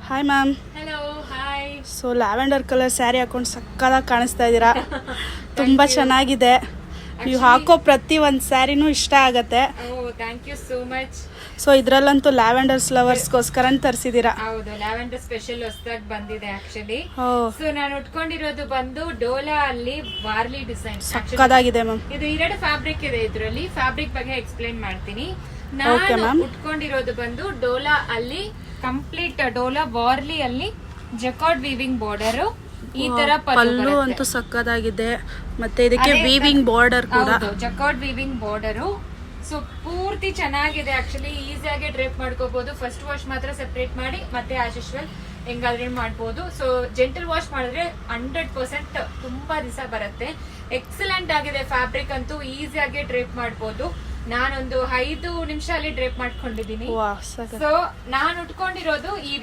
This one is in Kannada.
Hi ma'am. Hello hi. So lavender colour sari ಹಾಕೊಂಡು ಸಕ್ಕದಾಗಿ ಕಾಣಿಸ್ತಾ ಇದ್ದೀರಾ. ತುಂಬ ಚೆನ್ನಾಗಿದೆ. ನೀವು ಹಾಕೋ ಪ್ರತಿ ಒಂದು ಸ್ಯಾರಿನೂ ಇಷ್ಟ ಆಗತ್ತೆ. Thank you so much. So ಇದರಲ್ಲಂತೂ ಲ್ಯಾವೆಂಡರ್ಸ್ ಲವರ್ಸ್ಗೋಸ್ಕರ ತರಿಸಿದ್ದೀರಾ. ಹೌದು, ಲ್ಯಾವೆಂಡರ್ ಸ್ಪೆಷಲ್ ಹೊಸದಾಗಿ ಬಂದಿದೆ ಆಕ್ಚುಲಿ. ಓ ಸೊ ನಾನು ಉಟ್ಕೊಂಡಿರೋದು ಬಂದು ಡೋಲಾ ಅಲ್ಲಿ ವಾರ್ಲಿ ಡಿಸೈನ್. ಸಕ್ಕದಾಗಿದೆ ಮ್ಯಾಮ್. ಇದು 2 ಫ್ಯಾಬ್ರಿಕ್ ಇದೆ. ಇದರಲ್ಲಿ ಫ್ಯಾಬ್ರಿಕ್ ಬಗ್ಗೆ ಎಕ್ಸ್ಪ್ಲೈನ್ ಮಾಡ್ತೀನಿ. Okay, ನಾನು ma'am. ಉಟ್ಕೊಂಡಿರೋದು ಬಂದು ಡೋಲಾ ಅಲ್ಲಿ ಕಂಪ್ಲೀಟ್ ಡೋಲಾ ವಾರ್ಲಿ ಅಲ್ಲಿ ಜಕಾರ್ಡ್ ವೀವಿಂಗ್ ಬಾರ್ಡರ್ ಈ ತರ ಪಲ್ಲು ಅಂತೂ ಸಕ್ಕದಾಗಿದೆ. ಮತ್ತೆ ಇದಕ್ಕೆ ವೀವಿಂಗ್ ಬಾರ್ಡರ್ ಕೂಡ. Jacquard weaving border. ಸೊ ಪೂರ್ತಿ ಚೆನ್ನಾಗಿದೆ ಆಕ್ಚುಲಿ. ಈಸಿಯಾಗಿ ಡ್ರೇಪ್ ಮಾಡ್ಕೋಬಹುದು. ಫಸ್ಟ್ ವಾಶ್ ಮಾತ್ರ ಸೆಪರೇಟ್ ಮಾಡಿ ಮತ್ತೆ ಆಸ್ ಯೂಶುವಲ್ ಹೆಂಗಾದ್ರೆ ಮಾಡ್ಬೋದು. ಸೊ ಜೆಂಟಲ್ ವಾಶ್ ಮಾಡಿದ್ರೆ 100% ತುಂಬಾ ದಿವಸ ಬರುತ್ತೆ. ಎಕ್ಸಲೆಂಟ್ ಆಗಿದೆ ಫ್ಯಾಬ್ರಿಕ್ ಅಂತೂ. ಈಸಿಯಾಗಿ ಡ್ರೇಪ್ ಮಾಡ್ಬೋದು. ನಾನೊಂದು 5 ನಿಮಿಷ ಅಲ್ಲಿ ಡ್ರೇಪ್ ಮಾಡ್ಕೊಂಡಿದ್ದೀನಿ. ಸೊ ನಾನು ಉಟ್ಕೊಂಡಿರೋದು ಈ